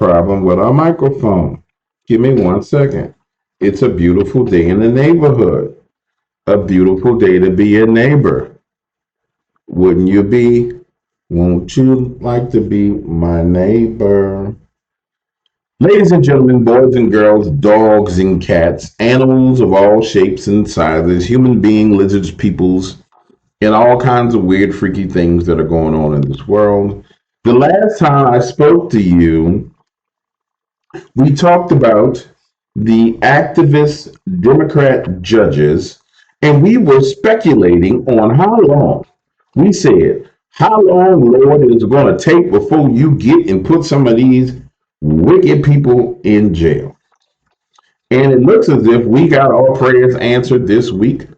Problem with our microphone. Give me 1 second. It's a beautiful day in the neighborhood. A beautiful day to be a neighbor. Wouldn't you be? Won't you like to be my neighbor? Ladies and gentlemen, boys and girls, dogs and cats, animals of all shapes and sizes, human beings, lizards, peoples, and all kinds of weird, freaky things that are going on in this world. The last time I spoke to you, we talked about the activist Democrat judges, and we were speculating on how long. We said, how long, Lord, is it going to take before you get and put some of these wicked people in jail? And it looks as if we got our prayers answered this week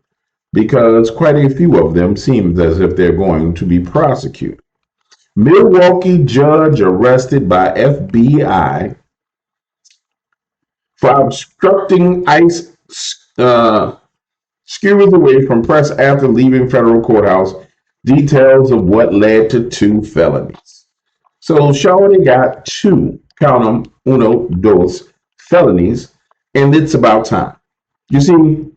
because quite a few of them seems as if they're going to be prosecuted. Milwaukee judge arrested by FBI for obstructing ICE skewers away from press after leaving federal courthouse. Details of what led to 2 felonies. So Shawty got 2, count them, uno, dos, felonies, and it's about time. You see,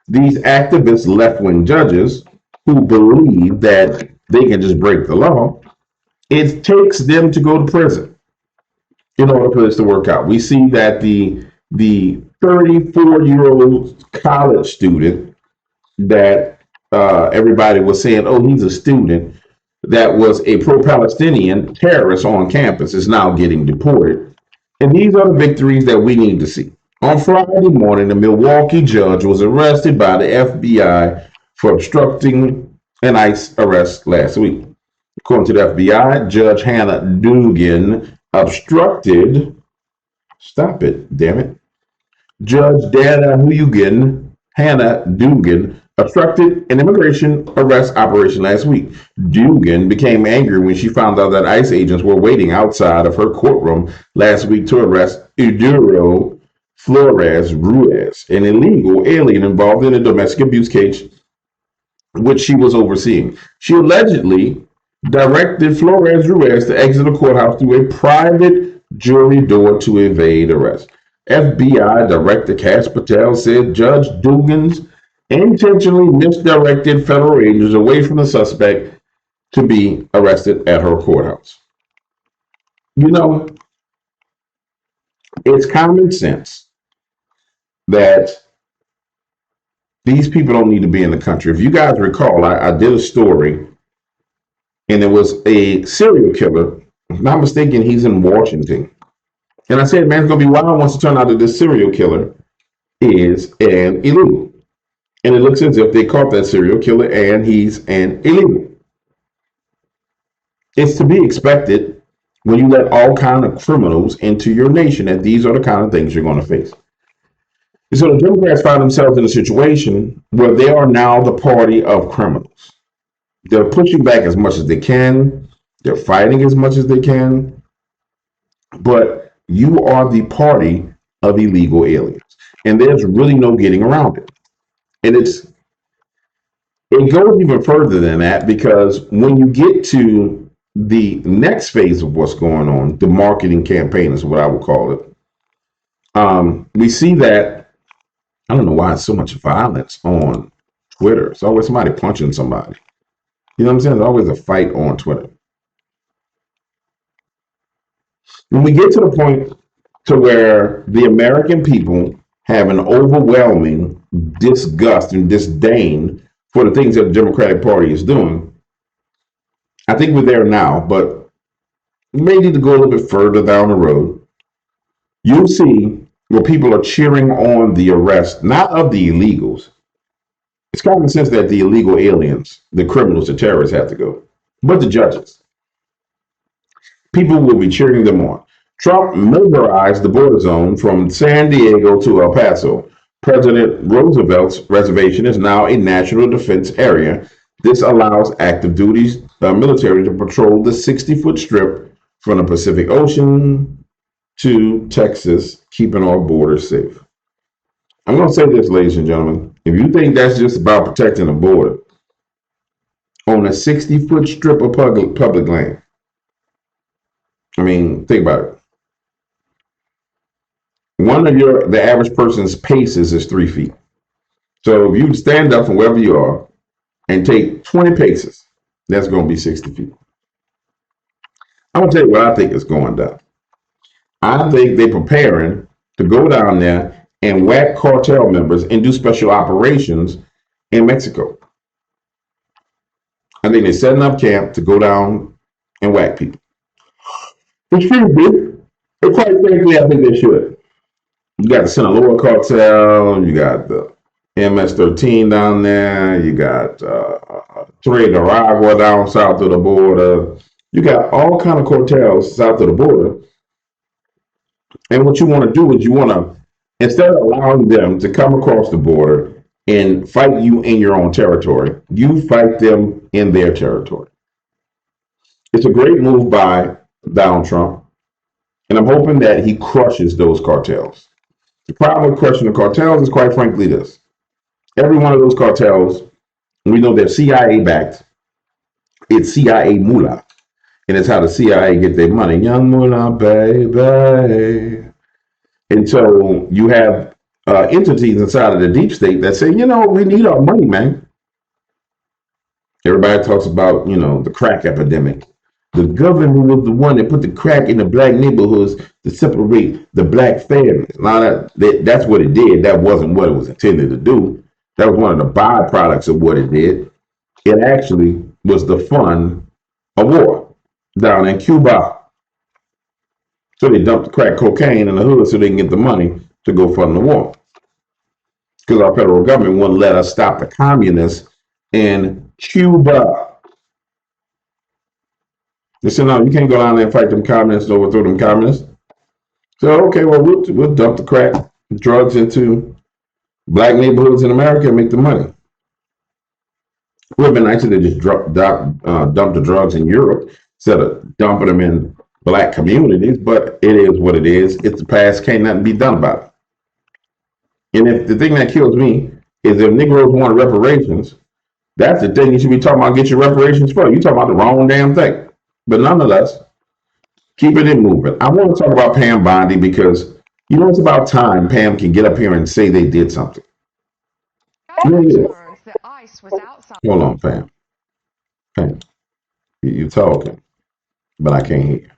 these activist left-wing judges who believe that they can just break the law, it takes them to go to prison in order for this to work out. We see that the 34-year-old college student that everybody was saying, oh, he's a student, that was a pro-Palestinian terrorist on campus is now getting deported. And these are the victories that we need to see. On Friday morning, the Milwaukee judge was arrested by the FBI for obstructing an ICE arrest last week. According to the FBI, Judge Hannah Dugan obstructed, stop it, damn it. Judge Hannah Dugan obstructed an immigration arrest operation last week. Dugan became angry when she found out that ICE agents were waiting outside of her courtroom last week to arrest Eduro Flores Ruiz, an illegal alien involved in a domestic abuse case which she was overseeing. She allegedly directed Flores Ruiz to exit the courthouse through a private jury door to evade arrest. FBI Director Cash Patel said Judge Dugan's intentionally misdirected federal agents away from the suspect to be arrested at her courthouse. You know, it's common sense that these people don't need to be in the country. If you guys recall, I did a story, and it was a serial killer. If I'm not mistaken, he's in Washington. And I said, man, it's going to be wild once it turns out that this serial killer is an illegal. And it looks as if they caught that serial killer and he's an illegal. It's to be expected when you let all kind of criminals into your nation that these are the kind of things you're going to face. And so the Democrats find themselves in a situation where they are now the party of criminals. They're pushing back as much as they can. They're fighting as much as they can. But you are the party of illegal aliens. And there's really no getting around it. And it goes even further than that, because when you get to the next phase of what's going on, the marketing campaign is what I would call it. We see that, I don't know why it's so much violence on Twitter. It's always somebody punching somebody. You know what I'm saying? There's always a fight on Twitter. When we get to the point to where the American people have an overwhelming disgust and disdain for the things that the Democratic Party is doing, I think we're there now, but we may need to go a little bit further down the road. You'll see where people are cheering on the arrest, not of the illegals. It's common sense that the illegal aliens, the criminals, the terrorists have to go, but the judges. People will be cheering them on. Trump militarized the border zone from San Diego to El Paso. President Roosevelt's reservation is now a national defense area. This allows active duty military to patrol the 60-foot strip from the Pacific Ocean to Texas, keeping our borders safe. I'm going to say this, ladies and gentlemen. If you think that's just about protecting the border on a 60-foot strip of public land, I mean, think about it. The average person's paces is 3 feet. So if you stand up from wherever you are and take 20 paces, that's going to be 60 feet. I'm going to tell you what I think is going down. I think they're preparing to go down there and whack cartel members and do special operations in Mexico. I think they're setting up camp to go down and whack people. Excuse me. But quite frankly, I think they should. You got the Sinaloa cartel, you got the MS-13 down there, you got Tres de Aragua down south of the border. You got all kind of cartels south of the border. And what you want to do is you want to, instead of allowing them to come across the border and fight you in your own territory, you fight them in their territory. It's a great move by Donald Trump, and I'm hoping that he crushes those cartels. The problem with crushing the cartels is, quite frankly, this. Every one of those cartels, we know they're CIA backed. It's CIA moolah. And it's how the CIA get their money. Young moolah, baby. And so you have entities inside of the deep state that say, we need our money, man. Everybody talks about, the crack epidemic. The government was the one that put the crack in the black neighborhoods to separate the black families. Now that's what it did. That wasn't what it was intended to do. That was one of the byproducts of what it did. It actually was the fund of war down in Cuba. So they dumped the crack cocaine in the hood so they can get the money to go fund the war. Because our federal government wouldn't let us stop the communists in Cuba. They said, no, you can't go down there and fight them communists and overthrow them communists. So, okay, well, we'll dump the crack drugs into black neighborhoods in America and make the money. It would have been nicer to just dump the drugs in Europe instead of dumping them in black communities, but it is what it is. It's the past, can't nothing be done about it. And if the thing that kills me is if Negroes want reparations, that's the thing you should be talking about, get your reparations for. You're talking about the wrong damn thing. But nonetheless, keep it in movement. I want to talk about Pam Bondi because, it's about time Pam can get up here and say they did something. Hold on, Pam. Pam, you're talking, but I can't hear you.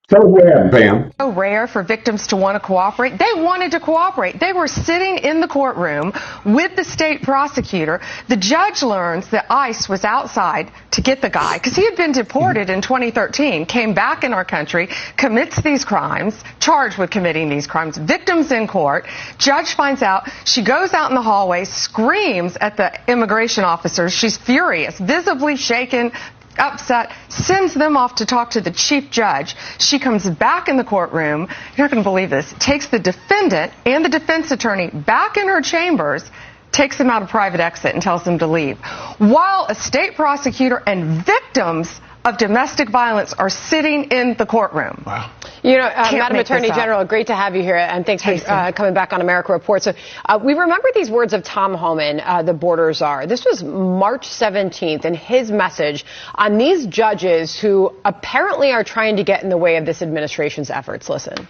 Tell us what happened, Pam. So rare for victims to want to cooperate. They wanted to cooperate. They were sitting in the courtroom with the state prosecutor. The judge learns that ICE was outside to get the guy because he had been deported in 2013, came back in our country, commits these crimes, charged with committing these crimes, victims in court. Judge finds out. She goes out in the hallway, screams at the immigration officers. She's furious, visibly shaken, upset, sends them off to talk to the chief judge. She comes back in the courtroom, you're not going to believe this, takes the defendant and the defense attorney back in her chambers, takes them out a private exit and tells them to leave. While a state prosecutor and victims of domestic violence are sitting in the courtroom. Wow. Madam Attorney General, great to have you here, and thanks for coming back on America Report. So we remember these words of Tom Homan, the border czar. This was March 17th, and his message on these judges who apparently are trying to get in the way of this administration's efforts. Listen.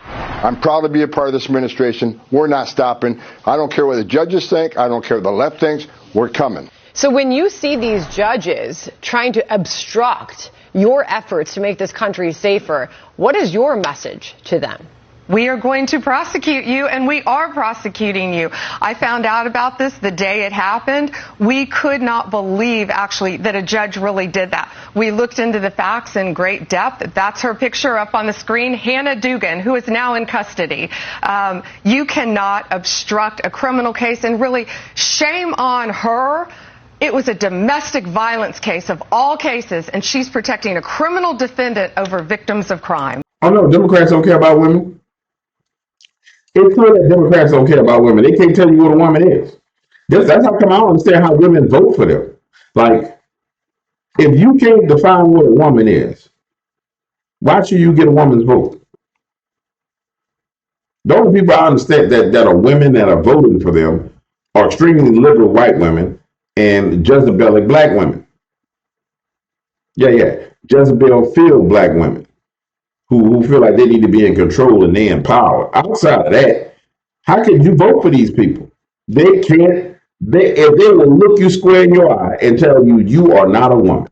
I'm proud to be a part of this administration. We're not stopping. I don't care what the judges think. I don't care what the left thinks. We're coming. So when you see these judges trying to obstruct your efforts to make this country safer, what is your message to them? We are going to prosecute you, and we are prosecuting you. I found out about this the day it happened. We could not believe, actually, that a judge really did that. We looked into the facts in great depth. That's her picture up on the screen, Hannah Dugan, who is now in custody. You cannot obstruct a criminal case, and really, shame on her. It was a domestic violence case of all cases, and she's protecting a criminal defendant over victims of crime. Oh, no, Democrats don't care about women. It's clear that Democrats don't care about women. They can't tell you what a woman is. That's how come I don't understand how women vote for them. Like, if you can't define what a woman is, why should you get a woman's vote? The only people I understand that are women that are voting for them are extremely liberal white women and Jezebelic black women. Yeah. Jezebel-filled black women who feel like they need to be in control and they in power. Outside of that, how can you vote for these people? They can't. If they will look you square in your eye and tell you you are not a woman,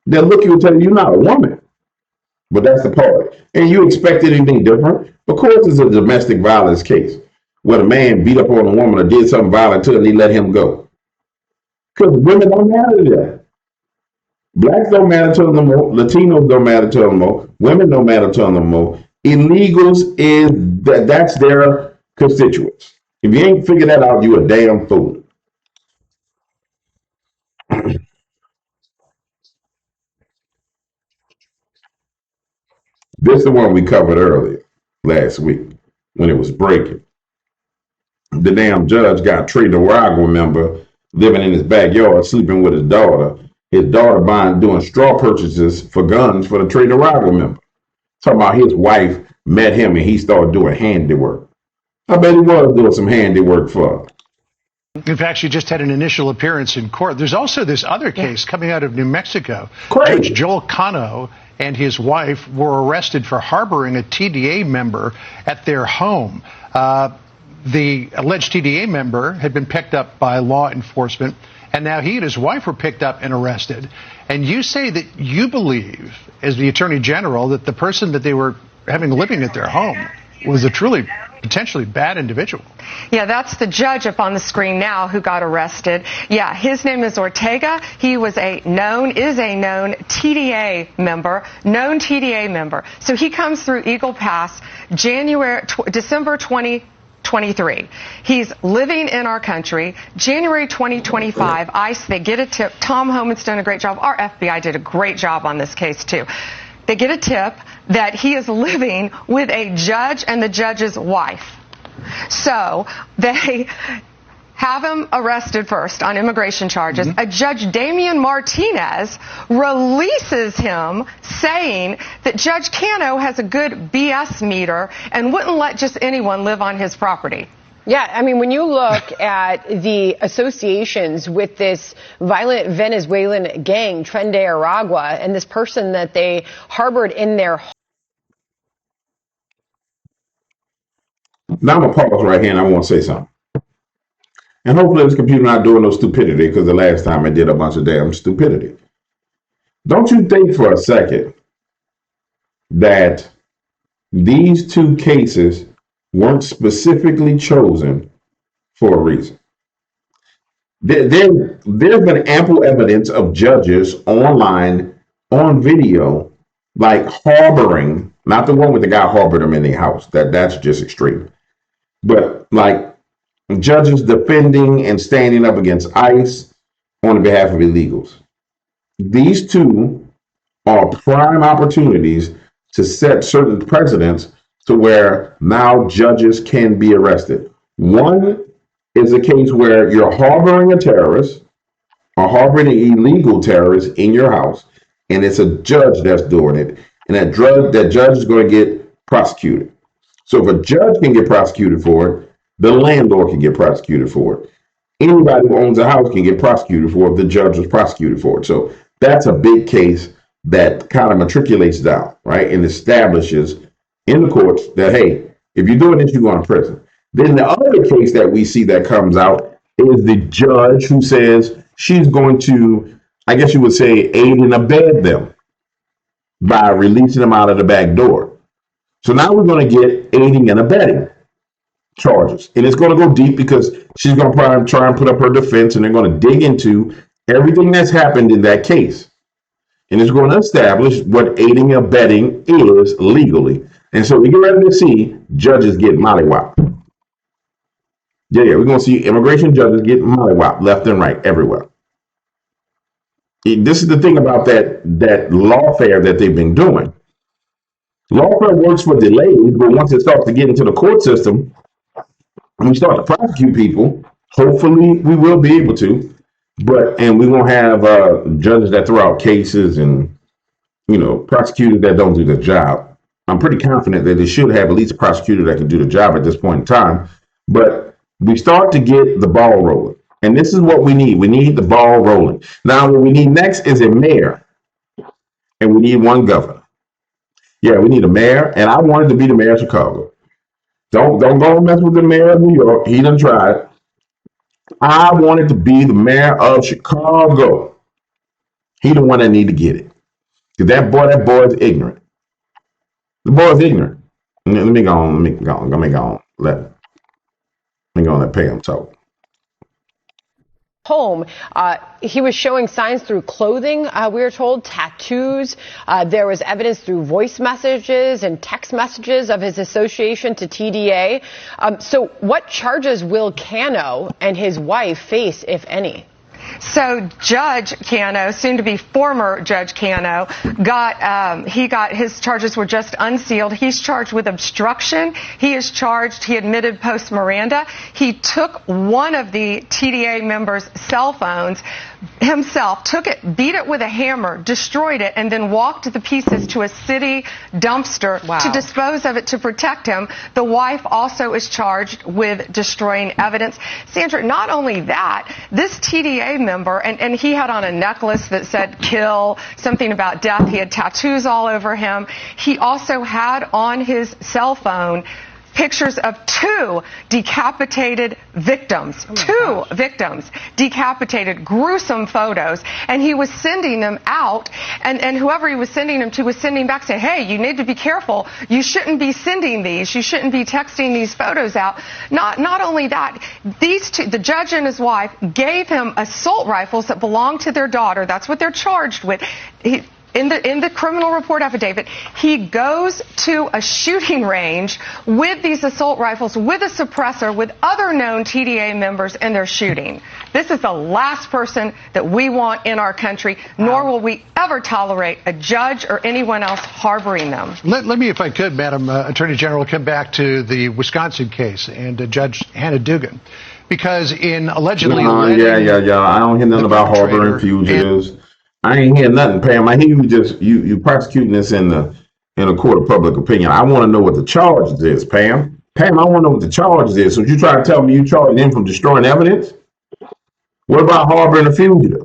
they'll look you and tell you you're not a woman. But that's the part. And you expect anything different? Of course, it's a domestic violence case where a man beat up on a woman or did something violent to her and they let him go. Because women don't matter to them. Blacks don't matter to them no more. Latinos don't matter to them no more. Women don't matter to them no more. Illegals is that's their constituents. If you ain't figured that out, you a damn fool. This is the one we covered earlier last week when it was breaking. The damn judge got Trey Durago member living in his backyard, sleeping with his daughter. His daughter buying doing straw purchases for guns for the Trey Durago member. Talking about his wife met him and he started doing handiwork. I bet he was doing some handiwork for her. In fact, she just had an initial appearance in court. There's also this other case coming out of New Mexico. Crazy. Judge Joel Cano and his wife were arrested for harboring a TDA member at their home. The alleged TDA member had been picked up by law enforcement, and now he and his wife were picked up and arrested. And you say that you believe, as the Attorney General, that the person that they were having living at their home was a truly potentially bad individual. Yeah, that's the judge up on the screen now who got arrested. Yeah, his name is Ortega. He was a known TDA member. So he comes through Eagle Pass December 2023. He's living in our country. January 2025, ICE, they get a tip. Tom Homan's done a great job. Our FBI did a great job on this case, too. They get a tip that he is living with a judge and the judge's wife. So they have him arrested first on immigration charges. A Judge Damian Martinez releases him saying that Judge Cano has a good BS meter and wouldn't let just anyone live on his property. Yeah, I mean, when you look at the associations with this violent Venezuelan gang, Tren de Aragua, and this person that they harbored in their home. Now I'm going to pause right here and I want to say something. And hopefully this computer not doing no stupidity because the last time it did a bunch of damn stupidity. Don't you think for a second that these two cases weren't specifically chosen for a reason? There's been ample evidence of judges online, on video, like harboring, not the one with the guy harbored them in their house. That's just extreme. But like judges defending and standing up against ICE on behalf of illegals. These two are prime opportunities to set certain precedents to where now judges can be arrested. One is a case where you're harboring a terrorist or harboring an illegal terrorist in your house, and it's a judge that's doing it, and that judge is going to get prosecuted. So if a judge can get prosecuted for it, the landlord can get prosecuted for it. Anybody who owns a house can get prosecuted for it if the judge was prosecuted for it. So that's a big case that kind of matriculates down, right? And establishes in the courts that, hey, if you're doing this, you're going to prison. Then the other case that we see that comes out is the judge who says she's going to, I guess you would say, aid and abet them by releasing them out of the back door. So now we're going to get aiding and abetting charges. And it's going to go deep because she's going to try and put up her defense, and they're going to dig into everything that's happened in that case. And it's going to establish what aiding and abetting is legally. And so we get ready to see judges get mollywopped. Yeah, we're going to see immigration judges get mollywopped left and right, everywhere. This is the thing about that lawfare that they've been doing. Lawfare works for delays, but once it starts to get into the court system, and we start to prosecute people, hopefully we will be able to, and we won't have judges that throw out cases and, prosecutors that don't do their job. I'm pretty confident that they should have at least a prosecutor that can do the job at this point in time, but we start to get the ball rolling. And this is what we need. We need the ball rolling. Now, what we need next is a mayor, and we need one governor. Yeah, we need a mayor, and I wanted to be the mayor of Chicago. Don't go mess with the mayor of New York. He done tried. I wanted to be the mayor of Chicago. He the one that need to get it. Cause that boy is ignorant. The boy is ignorant. Let me go on. Let me go on. Let me go on. Let Pam talk. Home. He was showing signs through clothing, we were told, tattoos. There was evidence through voice messages and text messages of his association to TDA. So what charges will Cano and his wife face, if any? So Judge Cano, soon to be former Judge Cano, got his charges were just unsealed. He's charged with obstruction. He admitted post Miranda. He took one of the TDA members' cell phones himself, took it, beat it with a hammer, destroyed it, and then walked the pieces to a city dumpster to dispose of it to protect him. The wife also is charged with destroying evidence. Sandra, not only that, this TDA member, and he had on a necklace that said kill, something about death. He had tattoos all over him. He also had on his cell phone pictures of two decapitated victims, decapitated, gruesome photos, and he was sending them out, and whoever he was sending them to was sending back saying, hey, you need to be careful, you shouldn't be sending these, you shouldn't be texting these photos out. Not only that, these two, the judge and his wife, gave him assault rifles that belonged to their daughter. That's what they're charged with. In the criminal report affidavit, he goes to a shooting range with these assault rifles, with a suppressor, with other known TDA members, and they're shooting. This is the last person that we want in our country, nor will we ever tolerate a judge or anyone else harboring them. Let me, if I could, Madam Attorney General, come back to the Wisconsin case and Judge Hannah Dugan. Because in allegedly... I don't hear nothing about harboring fugitives. I ain't hear nothing, Pam. I hear you prosecuting this in a court of public opinion. I want to know what the charge is, Pam. Pam, I want to know what the charge is. So you try to tell me you charged him from destroying evidence? What about harboring a fugitive?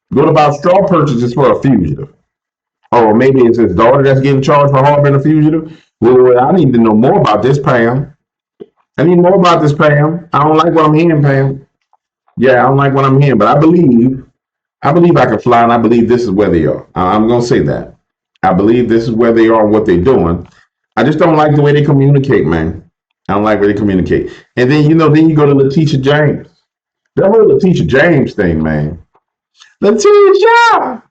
What about straw purchases for a fugitive? Or maybe it's his daughter that's getting charged for harboring a fugitive? Well, I need to know more about this, Pam. I need more about this, Pam. I don't like what I'm hearing, Pam. Yeah, I don't like what I'm hearing, but I believe I can fly, and I believe this is where they are. I'm going to say that. I believe this is where they are and what they're doing. I just don't like the way they communicate, man. I don't like the way they communicate. And then, then you go to Leticia James. That whole Leticia James thing, man. Leticia!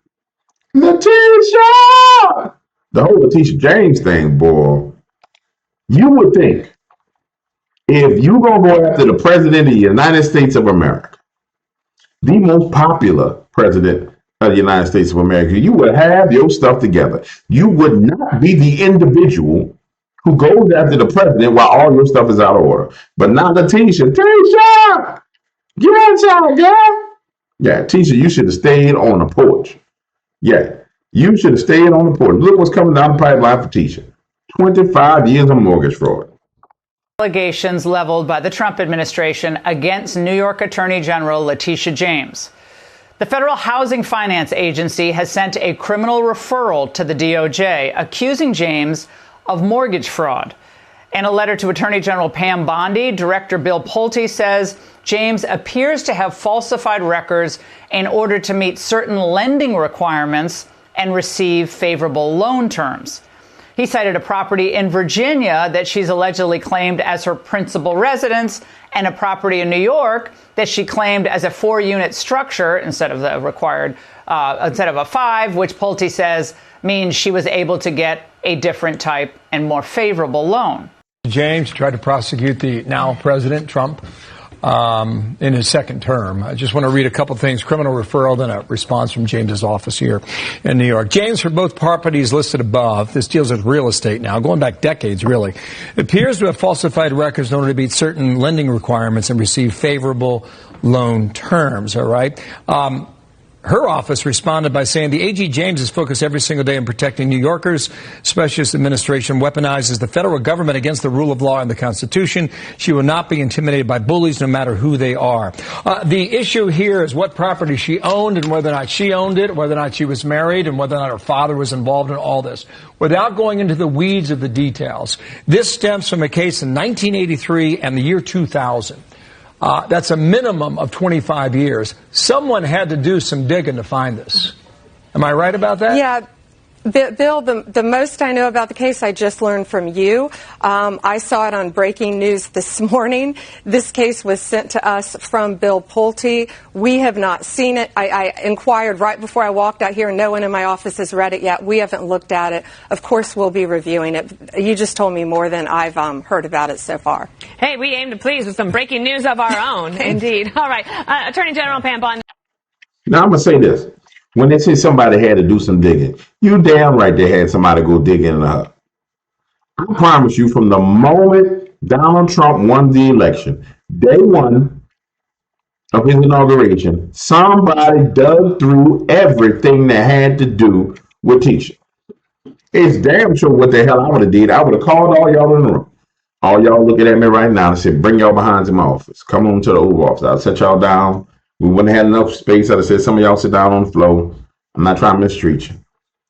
The whole Leticia James thing, boy. You would think if you're going to go after the president of the United States of America, the most popular president of the United States of America, you would have your stuff together. You would not be the individual who goes after the president while all your stuff is out of order. But now Leticia, get outside, girl. Yeah, Tisha, you should have stayed on the porch. Yeah, you should have stayed on the porch. Look what's coming down the pipeline for Tisha. 25 years of mortgage fraud. Allegations leveled by the Trump administration against New York Attorney General Leticia James. The Federal Housing Finance Agency has sent a criminal referral to the DOJ accusing James of mortgage fraud. In a letter to Attorney General Pam Bondi, Director Bill Pulte says James appears to have falsified records in order to meet certain lending requirements and receive favorable loan terms. He cited a property in Virginia that she's allegedly claimed as her principal residence and a property in New York that she claimed as a 4-unit structure instead of the required, instead of a 5, which Pulte says means she was able to get a different type and more favorable loan. James tried to prosecute the now President Trump in his second term. I just want to read a couple things. Criminal referral, then a response from James's office here in New York. James, for both properties listed above, this deals with real estate now, going back decades, really, appears to have falsified records in order to meet certain lending requirements and receive favorable loan terms, all right? her office responded by saying the AG James is focused every single day on protecting New Yorkers. Specialist administration weaponizes the federal government against the rule of law and the Constitution. She will not be intimidated by bullies, no matter who they are. The issue here is what property she owned and whether or not she owned it, whether or not she was married, and whether or not her father was involved in all this. Without going into the weeds of the details, this stems from a case in 1983 and the year 2000. That's a minimum of 25 years. Someone had to do some digging to find this. Am I right about that? Yeah. Bill, the most I know about the case I just learned from you. I saw it on breaking news this morning. This case was sent to us from Bill Pulte. We have not seen it. I inquired right before I walked out here, and no one in my office has read it yet. We haven't looked at it. Of course, we'll be reviewing it. You just told me more than I've heard about it so far. Hey, we aim to please with some breaking news of our own. Indeed. All right. Attorney General Pam Bondi. Now, I'm going to say this. When they say somebody had to do some digging, you damn right they had somebody go dig in her. I promise you, from the moment Donald Trump won the election, day one of his inauguration, somebody dug through everything that had to do with Tisha. It's damn sure what the hell I would have did. I would have called all y'all in the room. All y'all looking at me right now and said, bring y'all behinds in my office. Come on to the Oval Office. I'll set y'all down. We wouldn't have had enough space. I'd have said, some of y'all sit down on the floor. I'm not trying to mistreat you.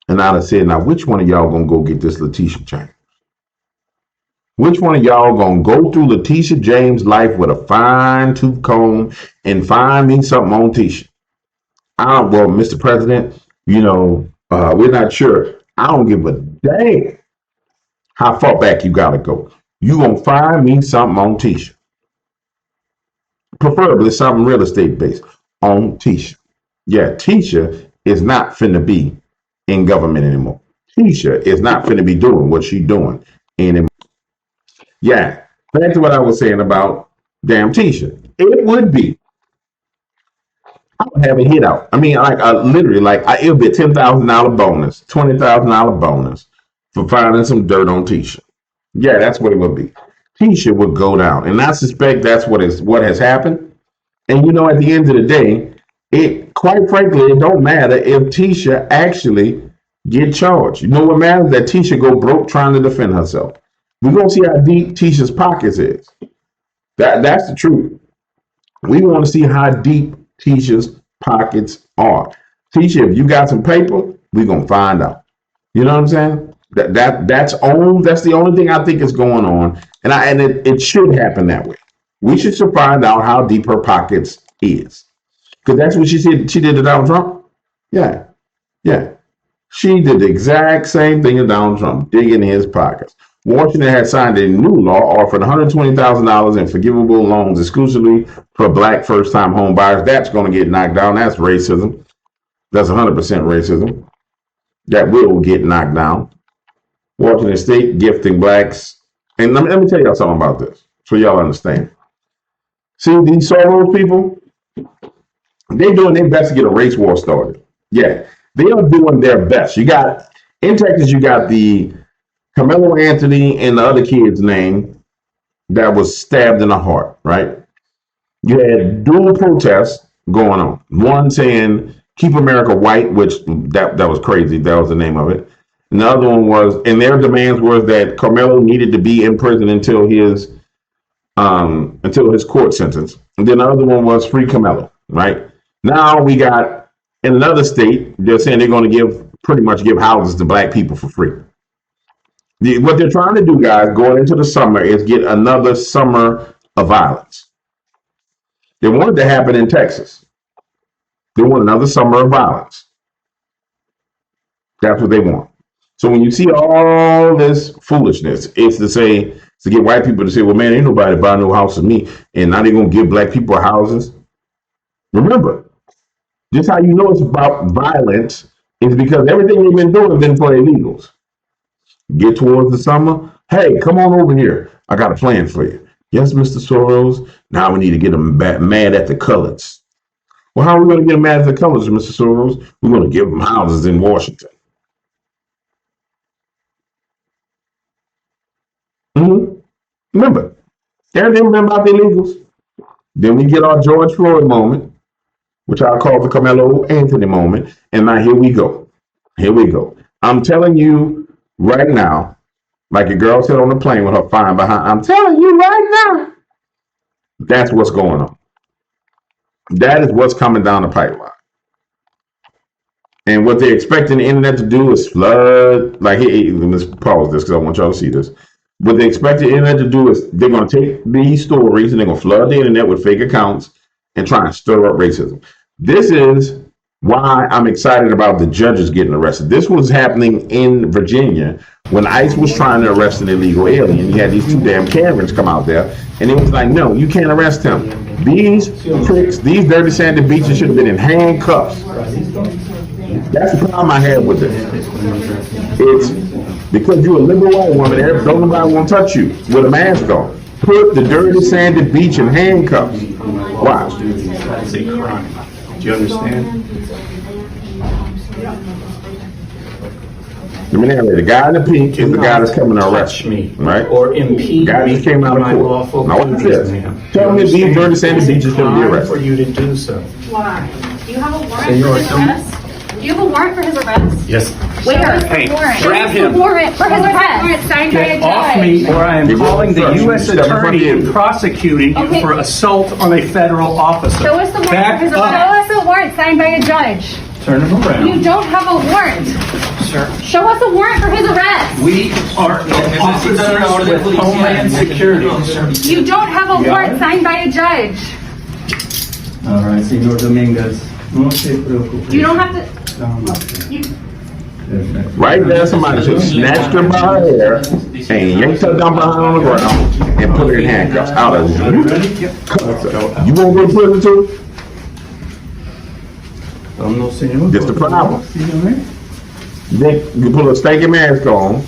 And I'd have said, now, which one of y'all going to go get this Leticia James? Which one of y'all going to go through Leticia James' life with a fine-tooth comb and find me something on Tisha? Well, Mr. President, we're not sure. I don't give a damn how far back you got to go. You going to find me something on Tisha. Preferably something real estate based on Tisha. Yeah, Tisha is not finna be in government anymore. Tisha is not finna be doing what she's doing anymore. Yeah, back to what I was saying about damn Tisha. It would be. I would have a hit out. I mean, literally, it would be a $10,000 bonus, $20,000 bonus for finding some dirt on Tisha. Yeah, that's what it would be. Tisha would go down, and I suspect that's what has happened. And at the end of the day, quite frankly, it don't matter if Tisha actually get charged. You know what matters? That Tisha go broke trying to defend herself. We're gonna see how deep Tisha's pockets is. That's the truth. We want to see how deep Tisha's pockets are. Tisha, if you got some paper, we're gonna find out. You know what I'm saying? That's the only thing I think is going on, and it should happen that way. We should find out how deep her pockets is, because that's what she said she did to Donald Trump. Yeah. She did the exact same thing to Donald Trump, digging in his pockets. Washington had signed a new law offering $120,000 in forgivable loans exclusively for Black first-time home buyers. That's going to get knocked down. That's racism. That's 100% racism. That will get knocked down. Washington State gifting Blacks. And let me tell y'all something about this so y'all understand. See, these Soros people, they're doing their best to get a race war started. Yeah, they are doing their best. In Texas, you got the Carmelo Anthony and the other kid's name that was stabbed in the heart, right? You had dual protests going on. One saying, keep America white, which that was crazy. That was the name of it. And the other one was, and their demands was that Carmelo needed to be in prison until his court sentence. And then the other one was free Carmelo, right? Now we got, in another state, they're saying they're going to pretty much give houses to Black people for free. What they're trying to do, guys, going into the summer is get another summer of violence. They want it to happen in Texas. They want another summer of violence. That's what they want. So when you see all this foolishness, it's to get white people to say, well, man, ain't nobody buy no house with me, and now they're going to give Black people houses. Remember, just how you know it's about violence is because everything they've been doing has been for illegals. Get towards the summer. Hey, come on over here. I got a plan for you. Yes, Mr. Soros. Now we need to get them mad at the coloreds. Well, how are we going to get them mad at the coloreds, Mr. Soros? We're going to give them houses in Washington. Remember, everything been about the illegals. Then we get our George Floyd moment. which I call the Carmelo Anthony moment. And now here we go. Here we go. I'm telling you right now, like a girl said on the plane with her fine behind, I'm telling you right now, that's what's going on. That is what's coming down the pipeline. And what they're expecting the internet to do is flood. Like, hey, let's pause this because I want y'all to see this. What they expect the internet to do is they're going to take these stories and they're going to flood the internet with fake accounts and try and stir up racism. This is why I'm excited about the judges getting arrested. This was happening in Virginia when ICE was trying to arrest an illegal alien. You had these two damn Karens come out there, and it was like, no, you can't arrest him. These pricks, these dirty sandy beaches should have been in handcuffs. That's the problem I have with this. It's because you're a liberal white woman, don't nobody want to touch you with a mask on. Put the dirty sandy beach in handcuffs. Watch. That's a crime. Do you understand? Let me narrate. The guy in the pink is the guy that's coming to arrest me, right? Or impede guy just came out of court. Now watch this. Tell me these dirty sandy beaches should be arrested. For you to do so. Why? Do you have a warrant for his arrest? Do you have a warrant for his arrest? Yes. Where? Hey, warrant? grab him. The warrant for his arrest. Warrant signed by a Get off me, or I am calling the U.S. attorney and prosecuting you for assault on a federal officer. Show us the warrant for his arrest. Show us a warrant signed by a judge. Turn him around. You don't have a warrant. Sir. Show us a warrant for his arrest. We are officers with Homeland Security. You don't have a warrant signed by a judge. All right, Senor Dominguez. You don't have to. Right there, somebody should have snatched her by her hair and yanked her down behind on the ground and put her in handcuffs. Out of you. You won't go to prison too? That's the problem. You put a stinky mask on,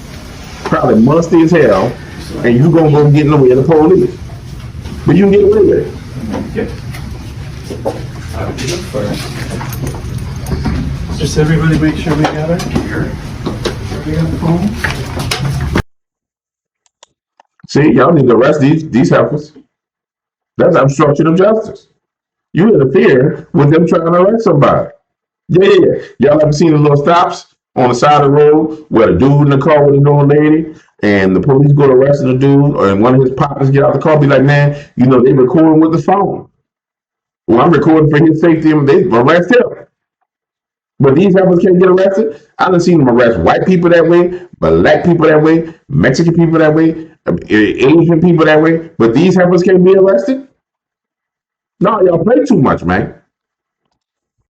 probably musty as hell, and you gonna go get in the way of the police. But you can get away with it. I'll do it first. Just everybody make sure we got it here. We got the phone. See, y'all need to arrest these heifers. That's obstruction of justice. You interfere with them trying to arrest somebody. Yeah. Y'all ever seen the little stops on the side of the road where the dude in the car with an old lady and the police go to arrest the dude, or one of his partners get out the car, be like, man, they recording with the phone. Well, I'm recording for his safety and they arrest him. But these heifers can't get arrested. I done seen them arrest white people that way, black people that way, Mexican people that way, Asian people that way. But these heifers can't be arrested? No, y'all play too much, man.